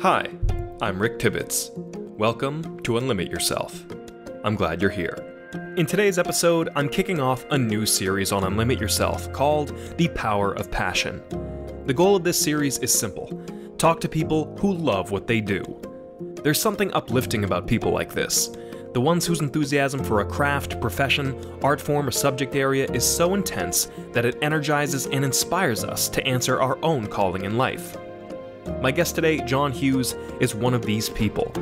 Hi, I'm Rick Tibbetts. Welcome to Unlimit Yourself. I'm glad you're here. In today's episode, I'm kicking off a new series on Unlimit Yourself called The Power of Passion. The goal of this series is simple: talk to people who love what they do. There's something uplifting about people like this. The ones whose enthusiasm for a craft, profession, art form, or subject area is so intense that it energizes and inspires us to answer our own calling in life. My guest today, John Hughes, is one of these people.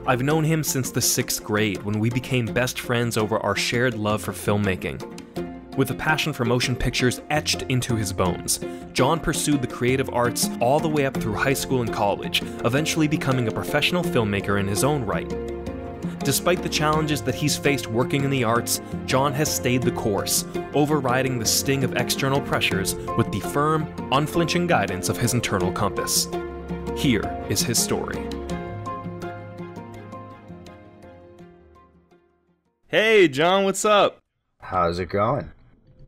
I've known him since the 6th grade when we became best friends over our shared love for filmmaking. With a passion for motion pictures etched into his bones, John pursued the creative arts all the way up through high school and college, eventually becoming a professional filmmaker in his own right. Despite the challenges that he's faced working in the arts, John has stayed the course, overriding the sting of external pressures with the firm, unflinching guidance of his internal compass. Here is his story. Hey, John, what's up? How's it going?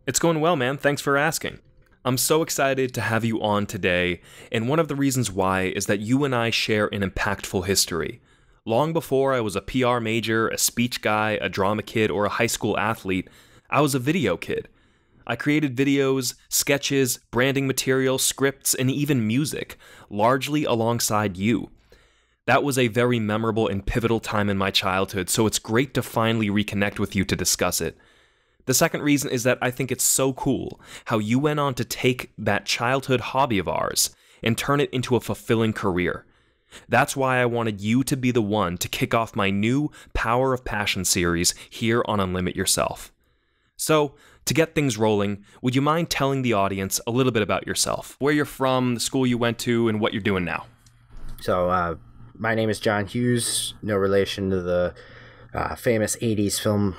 It's going well, man. Thanks for asking. I'm so excited to have you on today, and one of the reasons why is that you and I share an impactful history. Long before I was a PR major, a speech guy, a drama kid, or a high school athlete, I was a video kid. I created videos, sketches, branding material, scripts, and even music, largely alongside you. That was a very memorable and pivotal time in my childhood, so it's great to finally reconnect with you to discuss it. The second reason is that I think it's so cool how you went on to take that childhood hobby of ours and turn it into a fulfilling career. That's why I wanted you to be the one to kick off my new Power of Passion series here on Unlimit Yourself. So, to get things rolling, would you mind telling the audience a little bit about yourself, where you're from, the school you went to, and what you're doing now? So, my name is John Hughes, no relation to the famous 80s film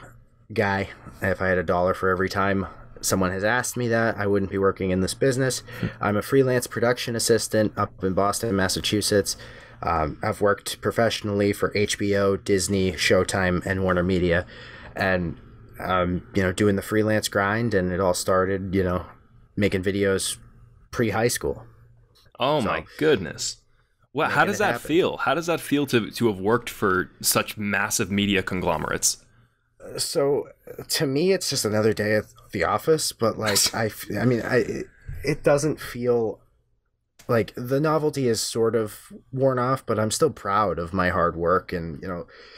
guy. If I had $1 for every time someone has asked me that, I wouldn't be working in this business. I'm a freelance production assistant up in Boston, Massachusetts. I've worked professionally for HBO, Disney, Showtime, and Warner Media. And doing the freelance grind, and it all started, making videos pre-high school. Oh, so, my goodness. Well, how does that feel? How does that feel to have worked for such massive media conglomerates? So, to me, it's just another day at the office, but it doesn't feel like the novelty is sort of worn off, but I'm still proud of my hard work. And,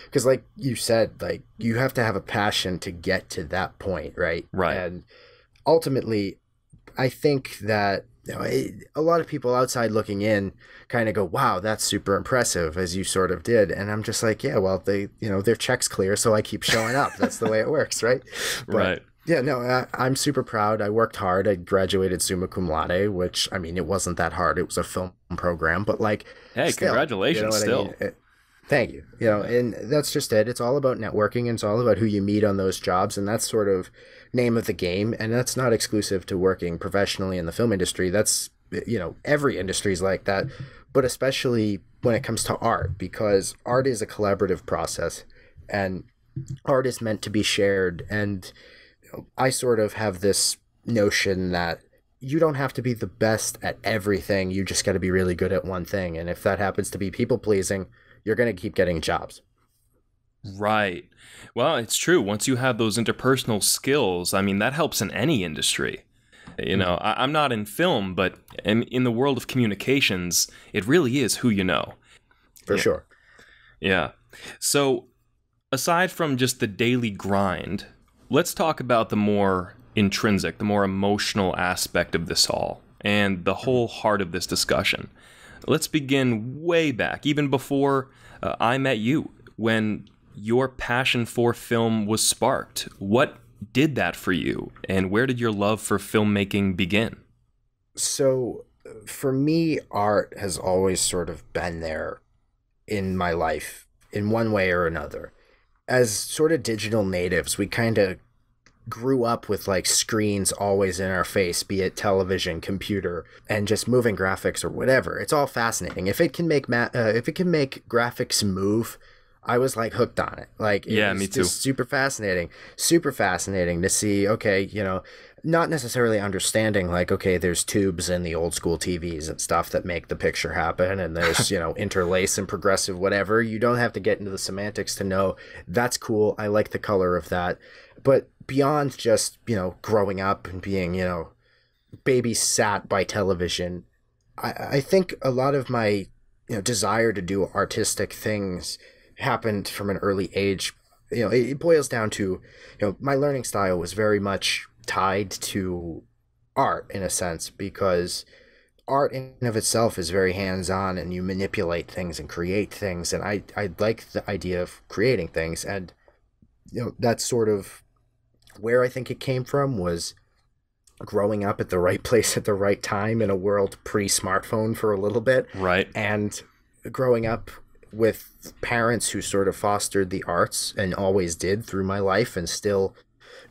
because like you said, like you have to have a passion to get to that point. Right. Right. And ultimately, I think that, a lot of people outside looking in kind of go, wow, that's super impressive, as you sort of did. And I'm just like, yeah, well, they, their check's clear, so I keep showing up. That's the way it works. Right. But, right. Yeah, no, I'm super proud. I worked hard. I graduated summa cum laude, which, it wasn't that hard. It was a film program, but like, hey, still, congratulations, still. Thank you. And that's just it. It's all about networking, and it's all about who you meet on those jobs, and that's sort of name of the game. And that's not exclusive to working professionally in the film industry. That's, every industry is like that, but especially when it comes to art, because art is a collaborative process, and art is meant to be shared. And I sort of have this notion that you don't have to be the best at everything. You just got to be really good at one thing. And if that happens to be people pleasing, you're going to keep getting jobs. Right. Well, it's true. Once you have those interpersonal skills, that helps in any industry. I'm not in film, but in the world of communications, it really is who you know. For sure. Yeah. So aside from just the daily grind, let's talk about the more intrinsic, the more emotional aspect of this all, and the whole heart of this discussion. Let's begin way back, even before I met you, when your passion for film was sparked. What did that for you, and where did your love for filmmaking begin? So, for me, art has always sort of been there in my life, in one way or another. As sort of digital natives, we kind of grew up with like screens always in our face, be it television, computer, and just moving graphics or whatever. It's all fascinating. If it can make graphics move, I was like hooked on it. Like, it was me too. Just super fascinating to see, okay, not necessarily understanding like, okay, there's tubes in the old school TVs and stuff that make the picture happen, and there's, interlace and progressive whatever. You don't have to get into the semantics to know that's cool. I like the color of that. But beyond just, growing up and being, babysat by television, I think a lot of my, desire to do artistic things happened from an early age. It boils down to, my learning style was very much tied to art in a sense, because art in and of itself is very hands-on and you manipulate things and create things. And I like the idea of creating things. And, that's sort of where I think it came from, was growing up at the right place at the right time in a world pre-smartphone for a little bit. Right. And growing up with parents who sort of fostered the arts and always did through my life and still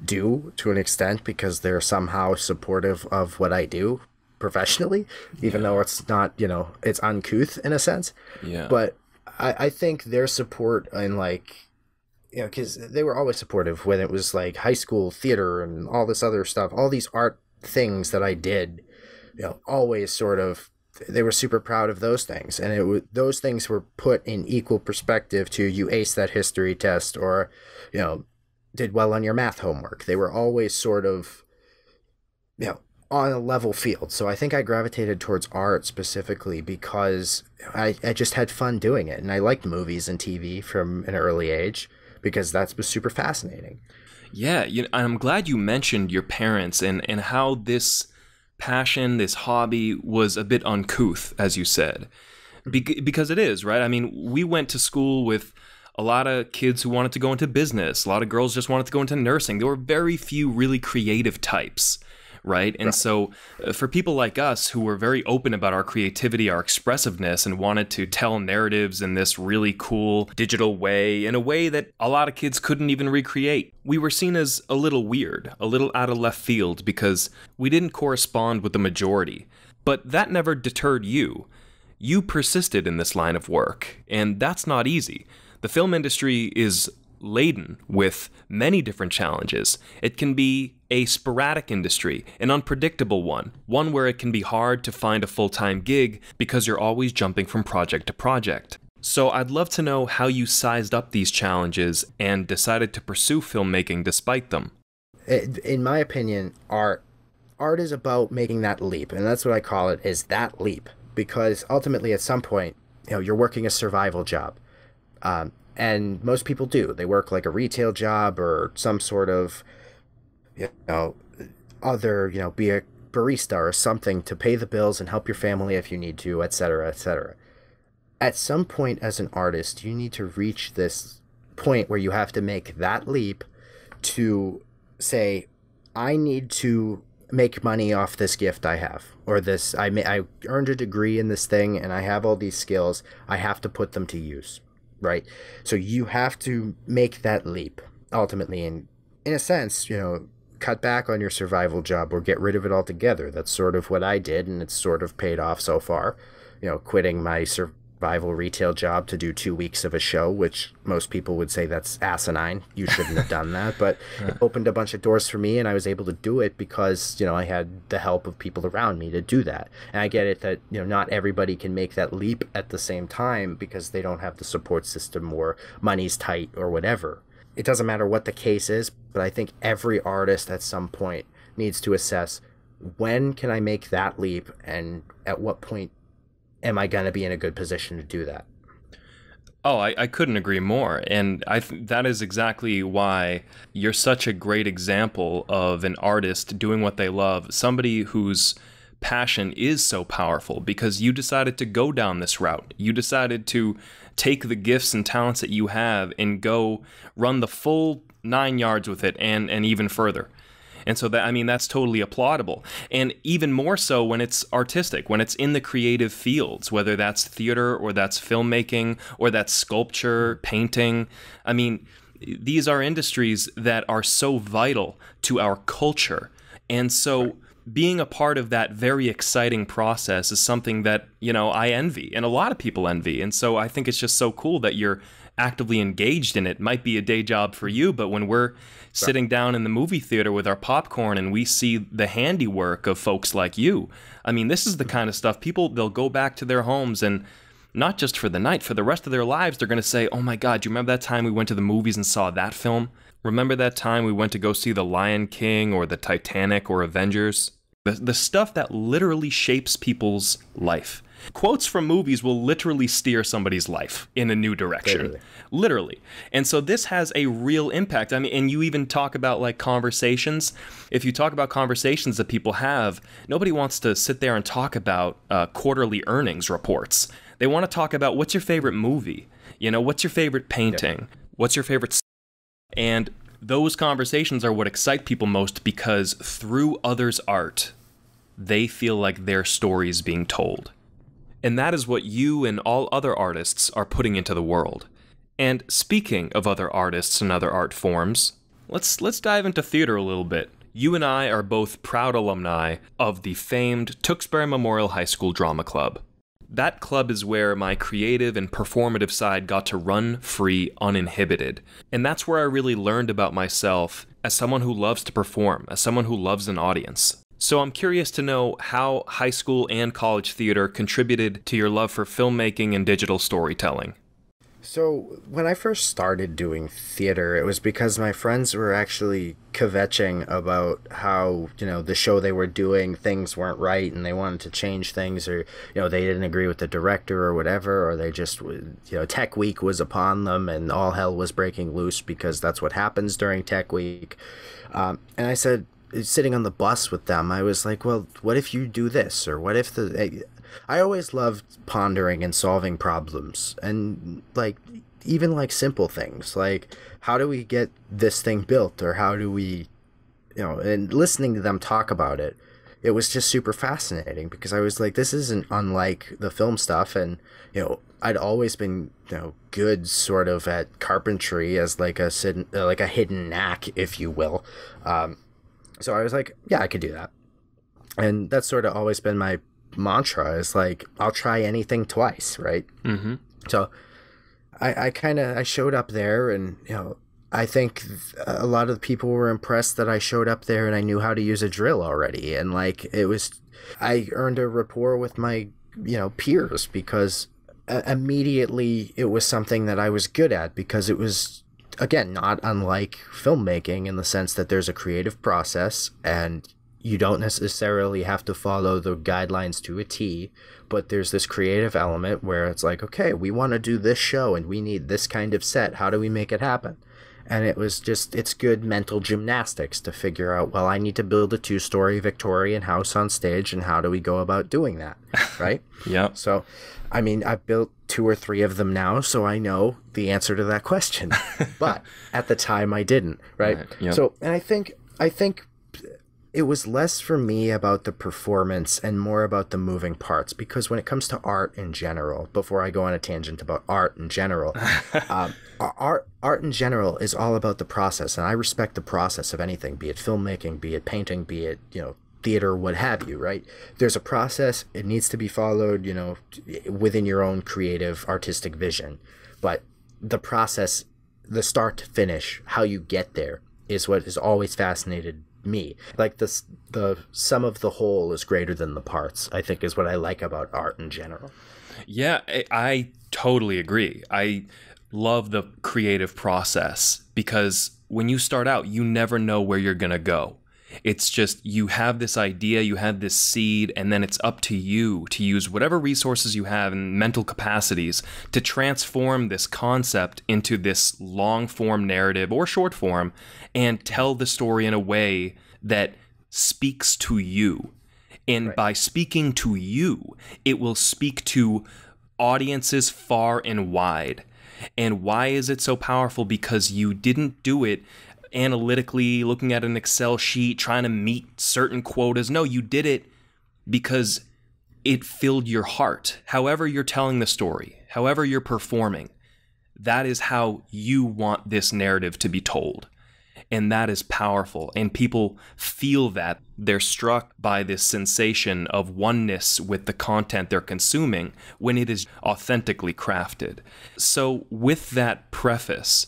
do to an extent, because they're somehow supportive of what I do professionally, even though it's not, it's uncouth in a sense. Yeah. But I think their support and because they were always supportive when it was like high school theater and all this other stuff, all these art things that I did, always sort of, they were super proud of those things. And those things were put in equal perspective to you ace that history test or, did well on your math homework. They were always sort of, on a level field. So I think I gravitated towards art specifically because I just had fun doing it. And I liked movies and TV from an early age because that was super fascinating. Yeah, I'm glad you mentioned your parents and how this passion, this hobby was a bit uncouth, as you said. Because it is, right? I mean, we went to school with a lot of kids who wanted to go into business. A lot of girls just wanted to go into nursing. There were very few really creative types, right? And so for people like us who were very open about our creativity, our expressiveness, and wanted to tell narratives in this really cool digital way, in a way that a lot of kids couldn't even recreate, we were seen as a little weird, a little out of left field, because we didn't correspond with the majority. But that never deterred you. You persisted in this line of work, and that's not easy. The film industry is laden with many different challenges. It can be a sporadic industry, an unpredictable one where it can be hard to find a full-time gig because you're always jumping from project to project. So I'd love to know how you sized up these challenges and decided to pursue filmmaking despite them. In my opinion, art is about making that leap, and that's what I call it, is that leap. Because ultimately at some point, you're working a survival job. And most people do. They work like a retail job or some sort of, other, be a barista or something to pay the bills and help your family if you need to, etc., etc. At some point as an artist, you need to reach this point where you have to make that leap to say, I need to make money off this gift I have, or this, I earned a degree in this thing and I have all these skills. I have to put them to use. Right. So you have to make that leap ultimately. And in a sense, cut back on your survival job or get rid of it altogether. That's sort of what I did. And it's sort of paid off so far, quitting my survival retail job to do 2 weeks of a show, which most people would say that's asinine. You shouldn't have done that. But it opened a bunch of doors for me and I was able to do it because, I had the help of people around me to do that. And I get it that, not everybody can make that leap at the same time because they don't have the support system or money's tight or whatever. It doesn't matter what the case is, but I think every artist at some point needs to assess, when can I make that leap and at what point am I going to be in a good position to do that? Oh, I couldn't agree more. And that is exactly why you're such a great example of an artist doing what they love, somebody whose passion is so powerful because you decided to go down this route. You decided to take the gifts and talents that you have and go run the full 9 yards with it and even further. And so that's totally applaudable. And even more so when it's artistic, when it's in the creative fields, whether that's theater or that's filmmaking or that's sculpture, painting. These are industries that are so vital to our culture. And so being a part of that very exciting process is something that, I envy and a lot of people envy. And so I think it's just so cool that you're actively engaged in it. Might be a day job for you, but when we're sitting down in the movie theater with our popcorn and we see the handiwork of folks like you, I mean, this is the kind of stuff they'll go back to their homes, and not just for the night, for the rest of their lives, they're going to say, oh my God, do you remember that time we went to the movies and saw that film? Remember that time we went to go see The Lion King or the Titanic or Avengers? The stuff that literally shapes people's life. Quotes from movies will literally steer somebody's life in a new direction. Literally. And so this has a real impact. I mean, and you even talk about like conversations. If you talk about conversations that people have, nobody wants to sit there and talk about quarterly earnings reports. They want to talk about what's your favorite movie? You know, what's your favorite painting? What's your favorite? And those conversations are what excite people most, because through others' art, they feel like their story is being told. And that is what you and all other artists are putting into the world. And speaking of other artists and other art forms, let's dive into theater a little bit. You and I are both proud alumni of the famed Tewksbury Memorial High School Drama Club. That club is where my creative and performative side got to run free, uninhibited. And that's where I really learned about myself as someone who loves to perform, as someone who loves an audience. So I'm curious to know how high school and college theater contributed to your love for filmmaking and digital storytelling. So when I first started doing theater, it was because my friends were actually kvetching about how, you know, the show they were doing, things weren't right and they wanted to change things, or, you know, they didn't agree with the director or whatever, or they just, you know, Tech Week was upon them and all hell was breaking loose because that's what happens during Tech Week. And I said, sitting on the bus with them, I was like, well, what if you do this? Or what if I always loved pondering and solving problems, and like even like simple things like how do we get this thing built, or how do we, you know, and listening to them talk about it, it was just super fascinating because I was like, this isn't unlike the film stuff. And, you know, I'd always been, you know, good sort of at carpentry as like a hidden knack, if you will. So I was like, yeah, I could do that. And that's sort of always been my mantra, is like, I'll try anything twice, right? Mm-hmm. So I showed up there, and, you know, I think a lot of the people were impressed that I showed up there and I knew how to use a drill already. And like, I earned a rapport with my, you know, peers, because immediately it was something that I was good at, because it was, again, not unlike filmmaking in the sense that there's a creative process and you don't necessarily have to follow the guidelines to a T, but there's this creative element where it's like, okay, we want to do this show and we need this kind of set. How do we make it happen? And it was just, it's good mental gymnastics to figure out, well, I need to build a 2-story Victorian house on stage, and how do we go about doing that, right? Yeah. So, I mean, I've built 2 or 3 of them now, so I know the answer to that question. But at the time, I didn't, right? Yep. So, and I think it was less for me about the performance and more about the moving parts, because when it comes to art in general, before I go on a tangent about art in general, art in general is all about the process, and I respect the process of anything, be it filmmaking, be it painting, be it, you know, theater, what have you, right? There's a process. It needs to be followed, you know, within your own creative, artistic vision. But the process, the start to finish, how you get there, is what has always fascinated me. Like the sum of the whole is greater than the parts, I think, is what I like about art in general. Yeah, I totally agree. I love the creative process, because when you start out, you never know where you're going to go. It's just, you have this idea, you have this seed, and then it's up to you to use whatever resources you have and mental capacities to transform this concept into this long form narrative or short form, and tell the story in a way that speaks to you. And right. By speaking to you, it will speak to audiences far and wide. And why is it so powerful? Because you didn't do it analytically, looking at an Excel sheet, trying to meet certain quotas. No, you did it because it filled your heart. However you're telling the story, however you're performing, that is how you want this narrative to be told. And that is powerful. And people feel that. They're struck by this sensation of oneness with the content they're consuming when it is authentically crafted. So with that preface,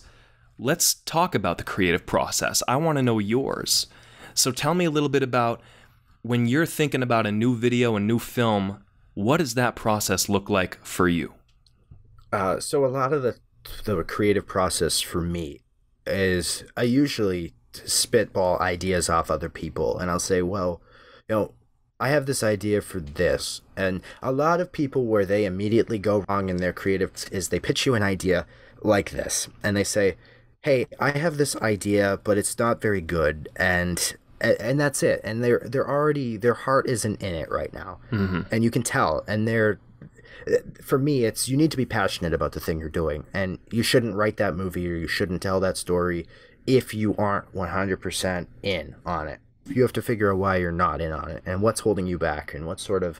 let's talk about the creative process. I want to know yours. So tell me a little bit about when you're thinking about a new video, a new film, what does that process look like for you? So a lot of the creative process for me is I usually spitball ideas off other people, and I'll say, well, I have this idea for this. And a lot of people, where they immediately go wrong in their creative is they pitch you an idea like this, and they say, hey, I have this idea, but it's not very good, and that's it. And they're already, their heart isn't in it right now. Mm-hmm. And you can tell. And for me, it's, you need to be passionate about the thing you're doing, and you shouldn't write that movie, or you shouldn't tell that story if you aren't 100% in on it. You have to figure out why you're not in on it, and what's holding you back, and what sort of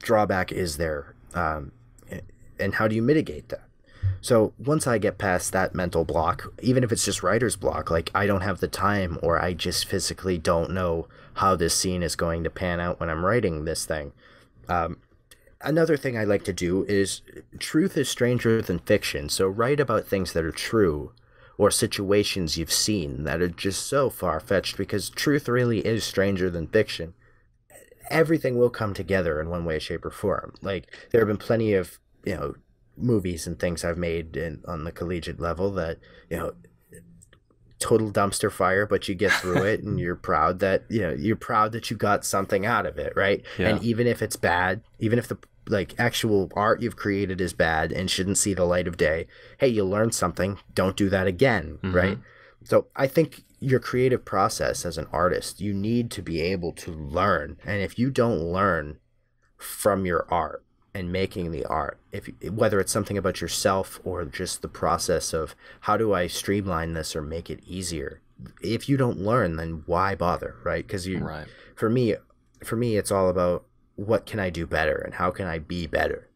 drawback is there, and how do you mitigate that. So once I get past that mental block, even if it's just writer's block, like I don't have the time, or I just physically don't know how this scene is going to pan out when I'm writing this thing. Another thing I like to do is, truth is stranger than fiction. So write about things that are true, or situations you've seen that are just so far-fetched, because truth really is stranger than fiction. Everything will come together in one way, shape, or form. Like, there have been plenty of, movies and things I've made on the collegiate level that, total dumpster fire, but you get through it, and you're proud that, you got something out of it, right? Yeah. And even if it's bad, even if the actual art you've created is bad and shouldn't see the light of day, hey, you learned something, don't do that again. Mm-hmm. Right? So I think your creative process as an artist, you need to be able to learn. And if you don't learn from your art and making the art, whether it's something about yourself or just the process of how do I streamline this or make it easier, if you don't learn, then why bother, right? Because right. For me, it's all about, what can I do better, and how can I be better?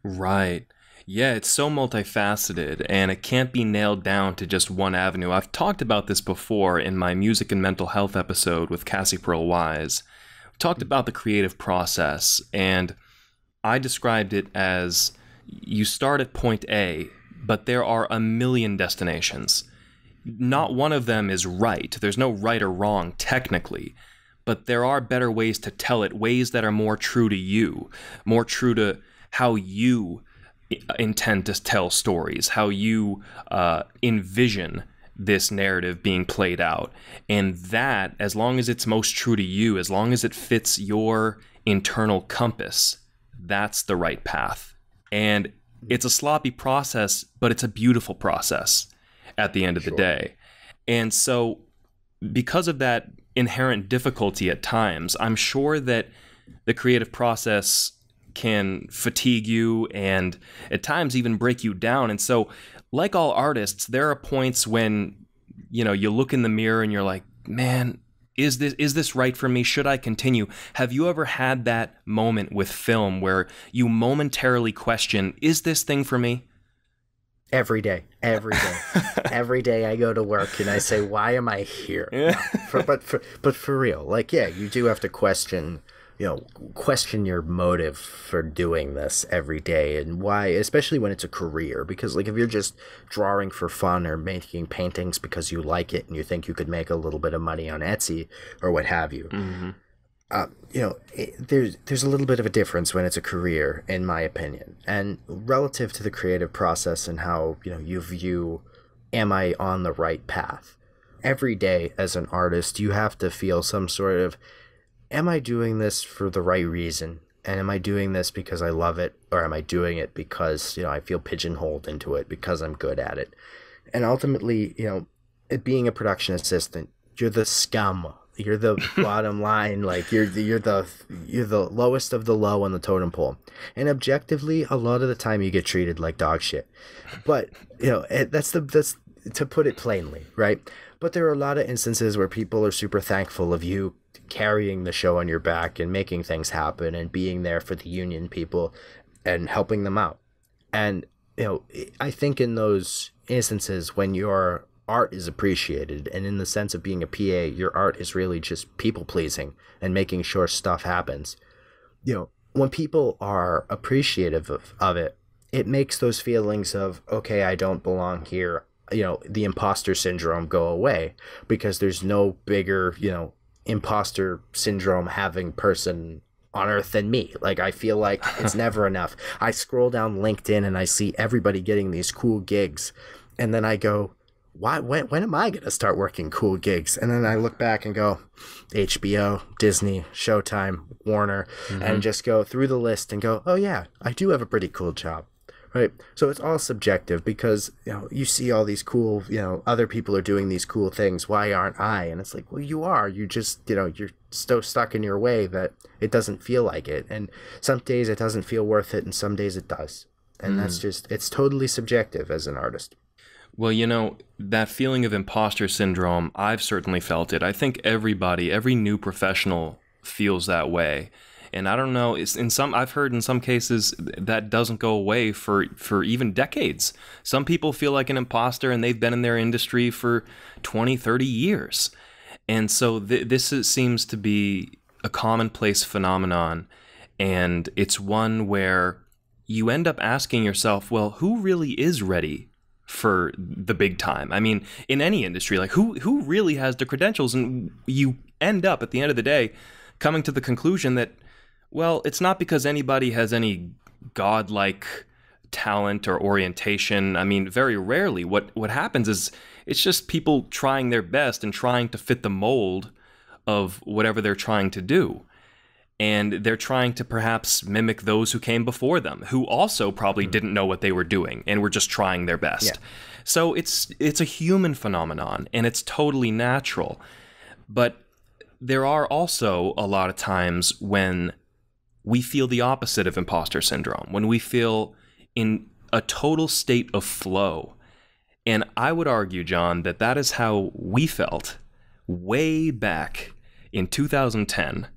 Right. Yeah, it's so multifaceted, and it can't be nailed down to just one avenue. I've talked about this before in my music and mental health episode with Cassie Pearl Wise. We talked about the creative process, and I described it as you start at point A, but there are a million destinations. Not one of them is right. There's no right or wrong technically. But there are better ways to tell it, ways that are more true to you, more true to how you intend to tell stories, how you envision this narrative being played out. And that, as long as it's most true to you, as long as it fits your internal compass, that's the right path. And it's a sloppy process, but it's a beautiful process at the end of the day. And so because of that inherent difficulty at times, I'm sure that the creative process can fatigue you and at times even break you down. And so, like all artists, there are points when, you look in the mirror and you're like, man, is this right for me? Should I continue? Have you ever had that moment with film where you momentarily question, is this thing for me? Every day. Every day I go to work and I say, why am I here? Yeah. But for real, you do have to question your motive for doing this every day, and why, especially when it's a career. Because if you're just drawing for fun or making paintings because you like it and you think you could make a little bit of money on Etsy or what have you, mm-hmm. There's a little bit of a difference when it's a career, in my opinion. And relative to the creative process and how, you view, am I on the right path? Every day as an artist, you have to feel some sort of, am I doing this for the right reason? And am I doing this because I love it? Or am I doing it because, I feel pigeonholed into it because I'm good at it? And ultimately, being a production assistant, you're the scum. You're the bottom line. You're the lowest of the low on the totem pole. And objectively, a lot of the time you get treated like dog shit. But that's to put it plainly, right? But there are a lot of instances where people are super thankful of you carrying the show on your back and making things happen and being there for the union people and helping them out. And I think in those instances when your art is appreciated. And in the sense of being a PA, your art is really just people pleasing and making sure stuff happens. When people are appreciative of it, it makes those feelings of, okay, I don't belong here, the imposter syndrome go away, because there's no bigger, imposter syndrome having person on earth than me. Like, I feel like it's never enough. I scroll down LinkedIn and I see everybody getting these cool gigs, and then I go, when am I going to start working cool gigs? And then I look back and go, HBO, Disney, Showtime, Warner, and just go through the list and go, oh yeah, I do have a pretty cool job. Right. So it's all subjective, because, you see all these cool, other people are doing these cool things. Why aren't I? And it's like, well, you are. You just, you're so stuck in your way that it doesn't feel like it. And some days it doesn't feel worth it, and some days it does. And that's just, it's totally subjective as an artist. Well, that feeling of imposter syndrome, I've certainly felt it. I think every new professional feels that way. And I don't know, I've heard in some cases that doesn't go away for even decades. Some people feel like an imposter and they've been in their industry for 20, 30 years. And so this seems to be a commonplace phenomenon. And it's one where you end up asking yourself, well, who really is ready for the big time? I mean, in any industry, like who really has the credentials? And you end up at the end of the day coming to the conclusion that, well, it's not because anybody has any godlike talent or orientation. I mean, very rarely what happens is it's just people trying their best and trying to fit the mold of whatever they're trying to do. And they're trying to perhaps mimic those who came before them, who also probably didn't know what they were doing and were just trying their best. Yeah. So it's a human phenomenon, and it's totally natural. But there are also a lot of times when we feel the opposite of imposter syndrome, when we feel in a total state of flow. And I would argue, John, that is how we felt way back in 2010,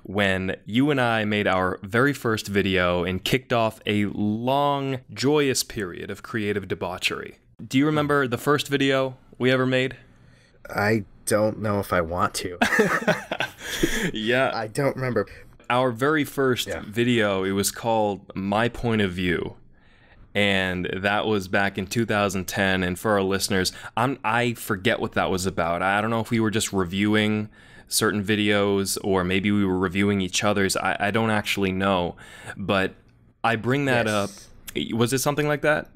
when you and I made our very first video and kicked off a long, joyous period of creative debauchery. Do you remember the first video we ever made? I don't know if I want to. Yeah. I don't remember. Our very first video, it was called My Point of View. And that was back in 2010. And for our listeners, I forget what that was about. I don't know if we were just reviewing certain videos or maybe we were reviewing each other's. I don't actually know. But I bring that up. Was it something like that?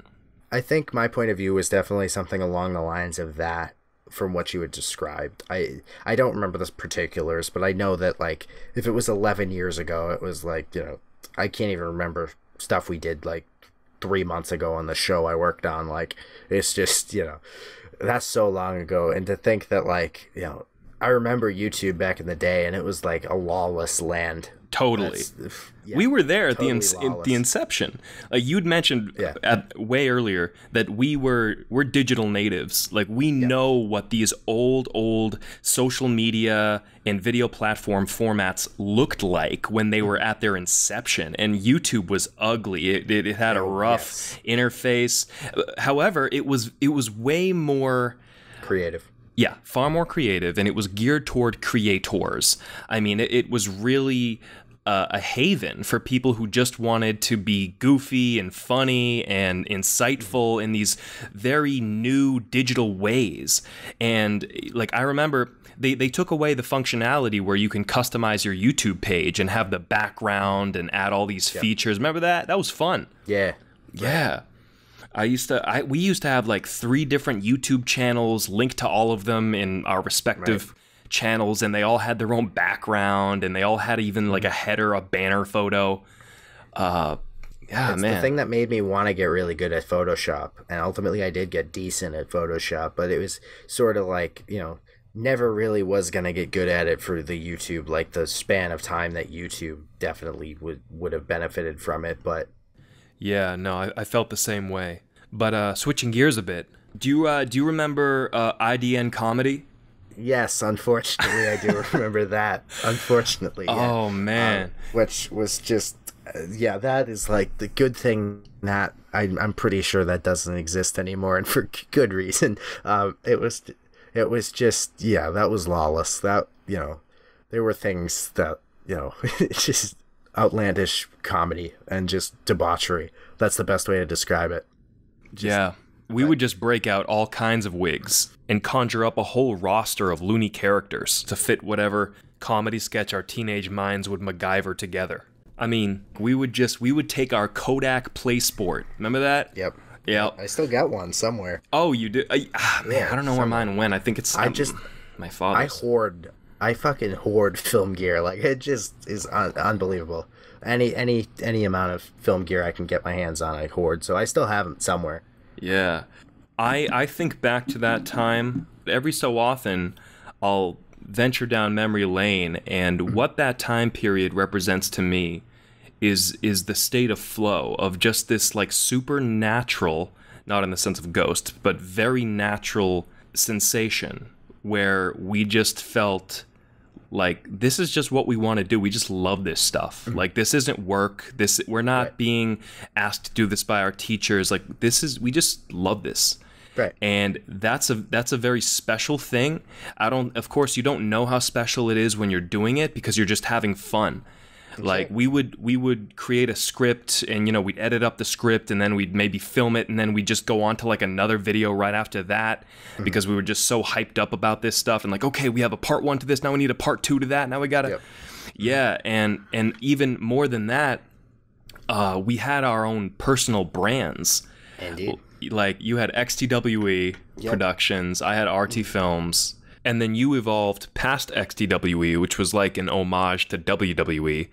I think My Point of View was definitely something along the lines of that, from what you had described. I don't remember the particulars, but I know that, like, if it was 11 years ago, it was like, I can't even remember stuff we did like 3 months ago on the show I worked on. Like, it's just, that's so long ago. And to think that, like, I remember YouTube back in the day, and it was like a lawless land. Totally. We were there at the inception. Like you'd mentioned way earlier that we're digital natives. Like we know what these old social media and video platform formats looked like when they were at their inception. And YouTube was ugly. It had a rough interface. However, it was way more creative. Yeah, far more creative, and it was geared toward creators. I mean, it was really a haven for people who just wanted to be goofy and funny and insightful in these very new digital ways. And like I remember, they took away the functionality where you can customize your YouTube page and have the background and add all these features. Remember that? That was fun. Yeah. Yeah. We used to have like 3 different YouTube channels linked to all of them in our respective channels, and they all had their own background, and they all had even like a header, a banner photo. It's the thing that made me want to get really good at Photoshop, and ultimately I did get decent at Photoshop, but it was sort of like, never really was going to get good at it for the YouTube, like the span of time that YouTube definitely would have benefited from it, but... Yeah, no, I felt the same way. But switching gears a bit, do you remember IDN Comedy? Yes, unfortunately, I do remember that. Unfortunately, Oh man, which was just Yeah, that is like the good thing that I'm pretty sure that doesn't exist anymore, and for good reason. It was just, yeah, that was lawless. That, there were things that, it's just outlandish comedy and just debauchery. That's the best way to describe it. Yeah. We would just break out all kinds of wigs and conjure up a whole roster of loony characters to fit whatever comedy sketch our teenage minds would MacGyver together. I mean, we would take our Kodak Play Sport. Remember that? Yep. Yeah. I still got one somewhere. Oh, you do? Man, I don't know where mine went. I think it's my father's. I fucking hoard film gear. Like, it just is unbelievable. Any amount of film gear I can get my hands on, I hoard. So I still have them somewhere. Yeah. I think back to that time. Every so often, I'll venture down memory lane, and what that time period represents to me is the state of flow of just this like supernatural, not in the sense of ghost, but very natural sensation where we just felt like this is just what we want to do. We just love this stuff. Like, this isn't work. We're not being asked to do this by our teachers. Like, we just love this. Right. And that's a very special thing. Of course, you don't know how special it is when you're doing it because you're just having fun. Exactly. Like, we would create a script, and we'd edit up the script, and then we'd maybe film it, and then we'd just go on to like another video right after that because we were just so hyped up about this stuff, and like, okay, we have a part 1 to this, now we need a part 2 to that, now we gotta yeah. And even more than that, we had our own personal brands. Indeed. Like, you had XTWE Productions, I had RT Films, and then you evolved past XTWE, which was like an homage to WWE,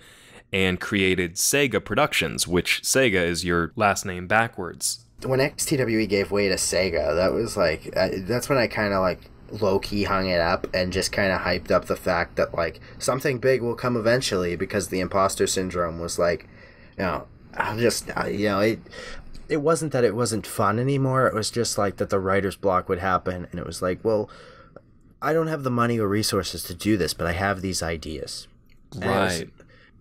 and created Sega Productions, which Sega is your last name backwards. When XTWE gave way to Sega, that was like, that's when I kind of like low-key hung it up and just kind of hyped up the fact that like something big will come eventually, because the imposter syndrome was like, it wasn't that it wasn't fun anymore. It was just like that the writer's block would happen, and it was like, well, I don't have the money or resources to do this, but I have these ideas. Right.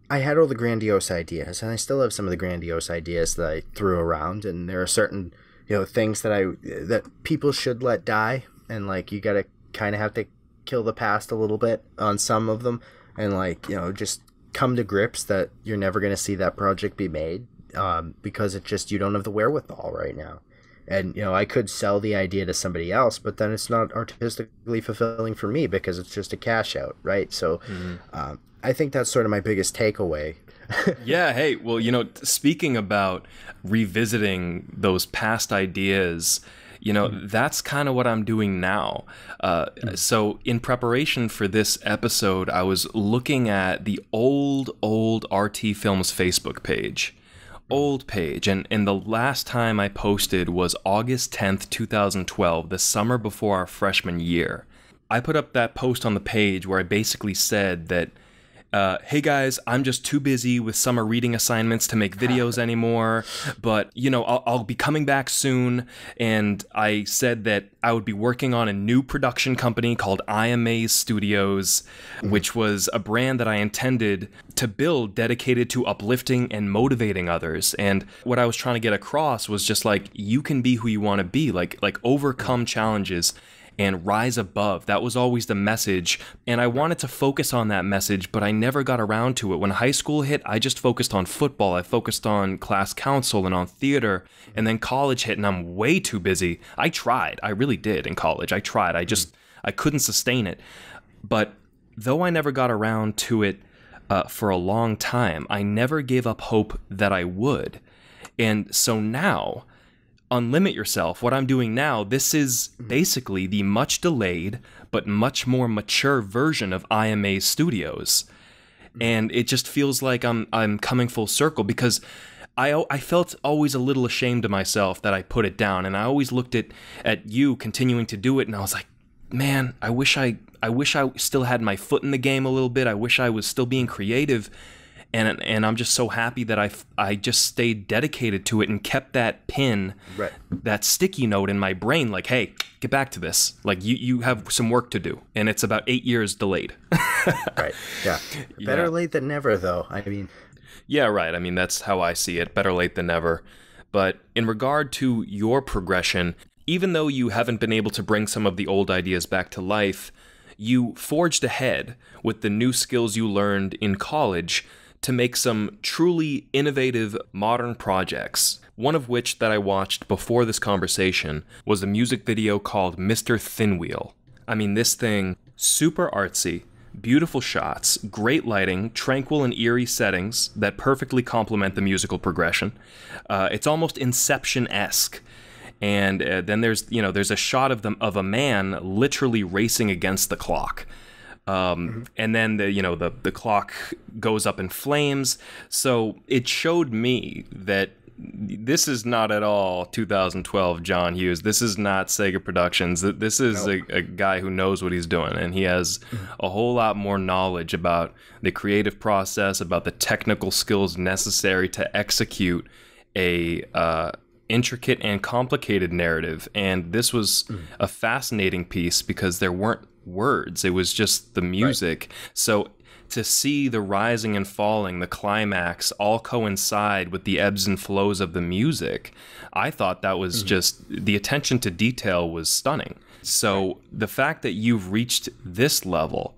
I had all the grandiose ideas, and I still have some of the grandiose ideas that I threw around, and there are certain, things that people should let die, and like, you gotta kind of have to kill the past a little bit on some of them, and like, just come to grips that you're never gonna see that project be made, because you don't have the wherewithal right now. And, I could sell the idea to somebody else, but then it's not artistically fulfilling for me because it's just a cash out, right? So I think that's sort of my biggest takeaway. Yeah, hey, well, speaking about revisiting those past ideas, that's kind of what I'm doing now. So in preparation for this episode, I was looking at the old RT Films Facebook page. Old page, and the last time I posted was August 10th, 2012, the summer before our freshman year. I put up that post on the page where I basically said that, hey guys, I'm just too busy with summer reading assignments to make videos anymore, but I'll be coming back soon. And I said that I would be working on a new production company called IMA's Studios, which was a brand that I intended to build dedicated to uplifting and motivating others. And what I was trying to get across was just like, you can be who you want to be, like overcome challenges and rise above. That was always the message, and I wanted to focus on that message, but I never got around to it. When high school hit, I just focused on football. I focused on class council and on theater, and then college hit, and I'm way too busy. I tried. I really did in college. I tried. I couldn't sustain it. But though I never got around to it for a long time, I never gave up hope that I would. And so now, Unlimit Yourself, what I'm doing now, this is basically the much delayed but much more mature version of IMA Studios. And it just feels like I'm coming full circle, because I felt always a little ashamed of myself that I put it down, and I always looked at you continuing to do it, and I was like, man, I wish I still had my foot in the game a little bit. I wish I was still being creative. And I'm just so happy that I just stayed dedicated to it and kept that pin, right, that sticky note in my brain, like, hey, get back to this. Like, you have some work to do, and it's about 8 years delayed. Right. Yeah. Better late than never, though. I mean, Yeah, right. I mean, that's how I see it. Better late than never. But in regard to your progression, even though you haven't been able to bring some of the old ideas back to life, you forged ahead with the new skills you learned in college to make some truly innovative modern projects. One of which that I watched before this conversation was a music video called Mr. Thinwheel. I mean, this thing, super artsy, beautiful shots, great lighting, tranquil and eerie settings that perfectly complement the musical progression. It's almost Inception-esque. And then there's a shot of a man literally racing against the clock. And then the clock goes up in flames. So it showed me that this is not at all 2012 John Hughes. This is not Sega Productions. This is a guy who knows what he's doing, and he has a whole lot more knowledge about the creative process, about the technical skills necessary to execute a intricate and complicated narrative. And this was a fascinating piece because there weren't words. It was just the music. Right. So to see the rising and falling, the climax, all coincide with the ebbs and flows of the music, I thought that was just, the attention to detail was stunning. So the fact that you've reached this level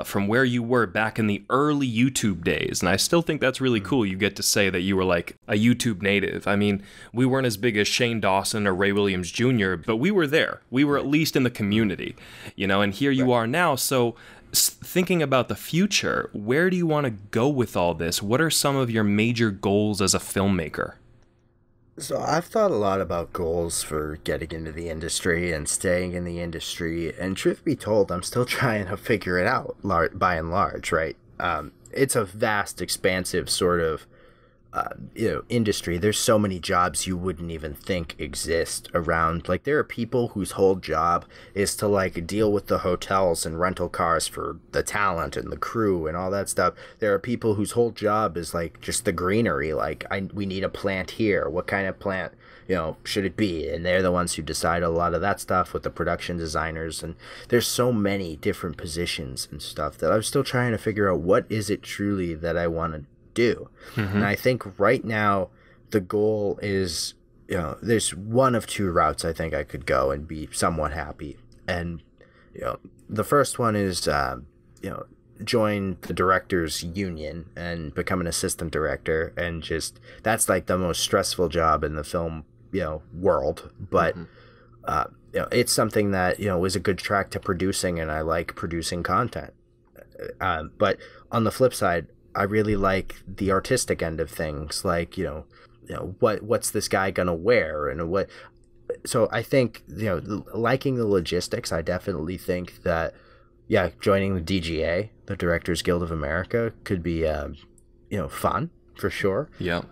from where you were back in the early YouTube days, and I still think that's really cool, you get to say that you were like a YouTube native. I mean, we weren't as big as Shane Dawson or Ray Williams Jr., but we were there. We were at least in the community, and here you are now. So thinking about the future, where do you want to go with all this? What are some of your major goals as a filmmaker? So I've thought a lot about goals for getting into the industry and staying in the industry, and truth be told, I'm still trying to figure it out by and large, right? It's a vast, expansive sort of industry. There's so many jobs you wouldn't even think exist around. Like, there are people whose whole job is to like deal with the hotels and rental cars for the talent and the crew and all that stuff. There are people whose whole job is like just the greenery. Like, we need a plant here. What kind of plant, should it be? And they're the ones who decide a lot of that stuff with the production designers. And there's so many different positions and stuff that I'm still trying to figure out what is it truly that I want to do. And I think right now the goal is, there's one of two routes I think I could go and be somewhat happy. And the first one is join the directors union and become an assistant director, and just that's like the most stressful job in the film world, but it's something that is a good track to producing, and I like producing content. But on the flip side, I really like the artistic end of things, like what's this guy gonna wear and what. So I think liking the logistics, I definitely think that joining the DGA, the Directors Guild of America, could be fun for sure. Yeah.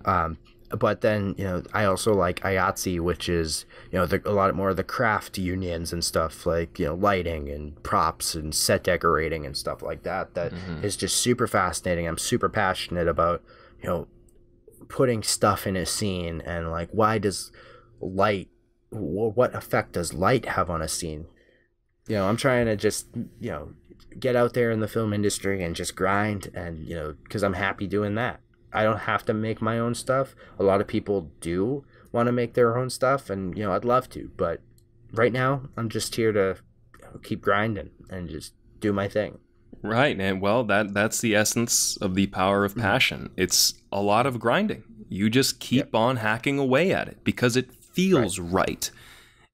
But then I also like IATSE, which is a lot more of the craft unions and stuff, like lighting and props and set decorating and stuff like that. That is just super fascinating. I'm super passionate about putting stuff in a scene, and like, why does light, what effect does light have on a scene? I'm trying to just get out there in the film industry and just grind, and because I'm happy doing that. I don't have to make my own stuff. A lot of people do want to make their own stuff, and I'd love to, but right now I'm just here to keep grinding and just do my thing. Right, and well, that's the essence of the power of passion. It's a lot of grinding. You just keep on hacking away at it because it feels right.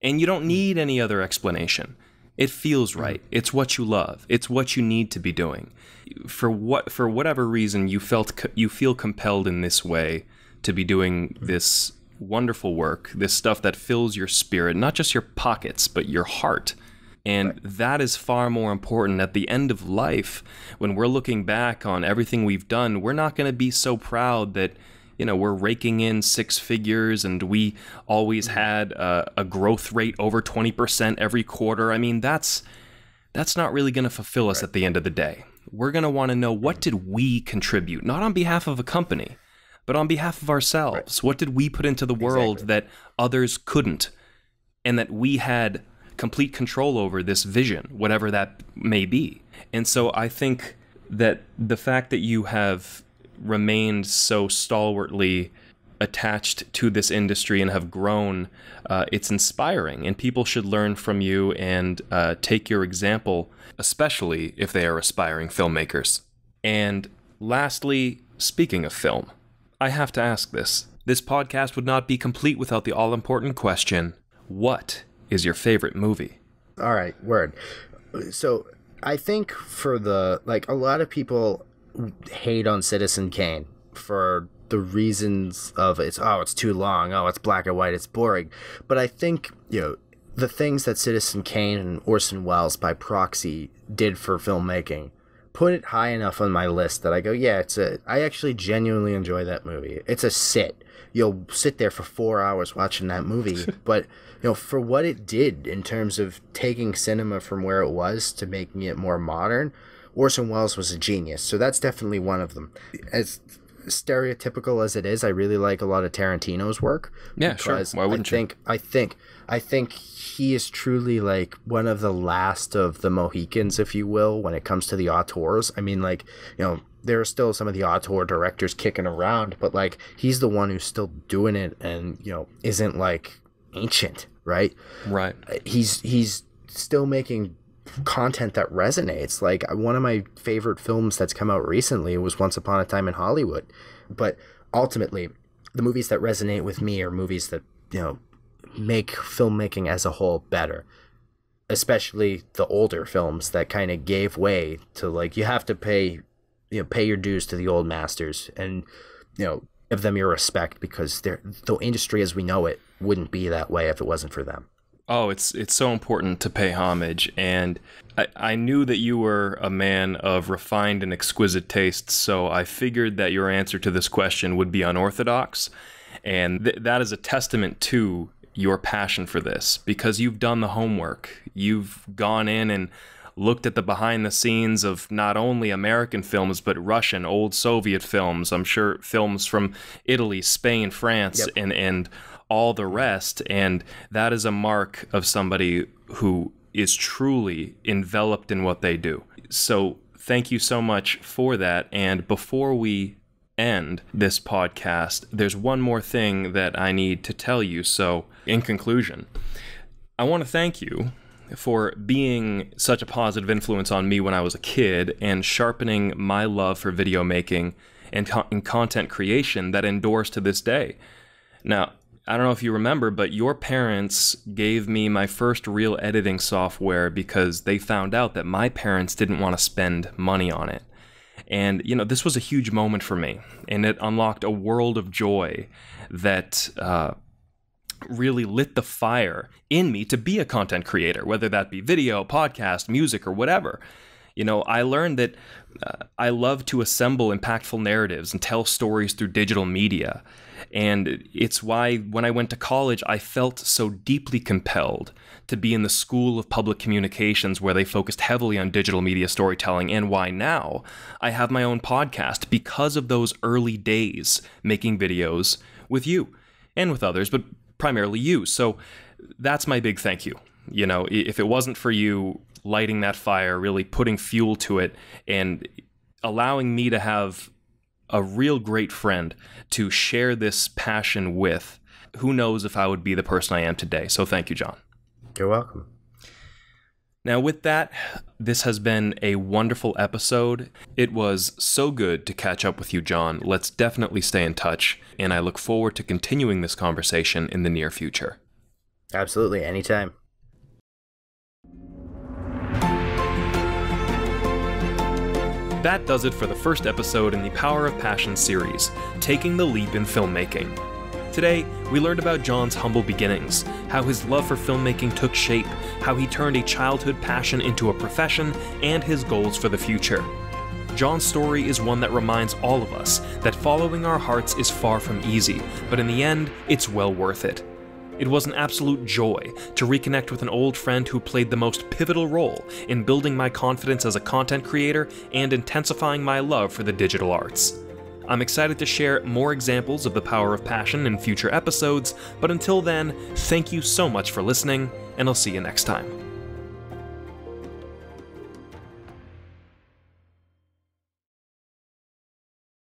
And you don't need any other explanation. It feels right. It's what you love. It's what you need to be doing. For whatever reason you feel compelled in this way to be doing this wonderful work, this stuff that fills your spirit, not just your pockets, but your heart. And that is far more important at the end of life. When we're looking back on everything we've done, we're not going to be so proud that we're raking in six figures and we always had a growth rate over 20% every quarter. I mean, that's not really going to fulfill us at the end of the day. We're going to want to know, what did we contribute? Not on behalf of a company, but on behalf of ourselves. What did we put into the world that others couldn't, and that we had complete control over this vision, whatever that may be? And so I think that the fact that you have remained so stalwartly attached to this industry and have grown. It's inspiring, and people should learn from you and take your example, especially if they are aspiring filmmakers. And lastly, speaking of film, I have to ask this. This podcast would not be complete without the all-important question, what is your favorite movie? All right, word. So I think for a lot of people hate on Citizen Kane for the reasons of it's too long, it's black and white, it's boring. But I think, the things that Citizen Kane and Orson Welles by proxy did for filmmaking put it high enough on my list that I go, I actually genuinely enjoy that movie. It's a sit. You'll sit there for 4 hours watching that movie. But, for what it did in terms of taking cinema from where it was to making it more modern, Orson Welles was a genius. So that's definitely one of them. As stereotypical as it is, I really like a lot of Tarantino's work. Yeah, sure. Why wouldn't you? I think he is truly like one of the last of the Mohicans, if you will, when it comes to the auteurs. I mean, there are still some of the auteur directors kicking around, but he's the one who's still doing it and, isn't ancient, right? Right. He's still making content that resonates. One of my favorite films that's come out recently was Once Upon a Time in Hollywood. But ultimately, the movies that resonate with me are movies that, make filmmaking as a whole better. Especially the older films that kind of gave way to you have to pay your dues to the old masters and, give them your respect, because the industry as we know it wouldn't be that way if it wasn't for them. Oh, it's so important to pay homage, and I knew that you were a man of refined and exquisite tastes, so I figured that your answer to this question would be unorthodox, and that is a testament to your passion for this, because you've done the homework. You've gone in and looked at the behind the scenes of not only American films, but Russian, old Soviet films, I'm sure films from Italy, Spain, France, yep. and all the rest, and that is a mark of somebody who is truly enveloped in what they do. So thank you so much for that. And before we end this podcast, there's one more thing that I need to tell you. So in conclusion, I want to thank you for being such a positive influence on me when I was a kid and sharpening my love for video making and content creation that endures to this day. Now, I don't know if you remember, but your parents gave me my first real editing software because they found out that my parents didn't want to spend money on it. And, this was a huge moment for me, and it unlocked a world of joy that really lit the fire in me to be a content creator, whether that be video, podcast, music, or whatever. I learned that I love to assemble impactful narratives and tell stories through digital media. And it's why when I went to college, I felt so deeply compelled to be in the School of Public Communications, where they focused heavily on digital media storytelling, and why now I have my own podcast because of those early days making videos with you and with others, but primarily you. So that's my big thank you. If it wasn't for you lighting that fire, really putting fuel to it, and allowing me to have a real great friend to share this passion with, who knows if I would be the person I am today. So thank you, John. You're welcome. Now with that, this has been a wonderful episode. It was so good to catch up with you, John. Let's definitely stay in touch, and I look forward to continuing this conversation in the near future. Absolutely, anytime. That does it for the first episode in the Power of Passion series, Taking the Leap in Filmmaking. Today, we learned about John's humble beginnings, how his love for filmmaking took shape, how he turned a childhood passion into a profession, and his goals for the future. John's story is one that reminds all of us that following our hearts is far from easy, but in the end, it's well worth it. It was an absolute joy to reconnect with an old friend who played the most pivotal role in building my confidence as a content creator and intensifying my love for the digital arts. I'm excited to share more examples of the power of passion in future episodes, but until then, thank you so much for listening, and I'll see you next time.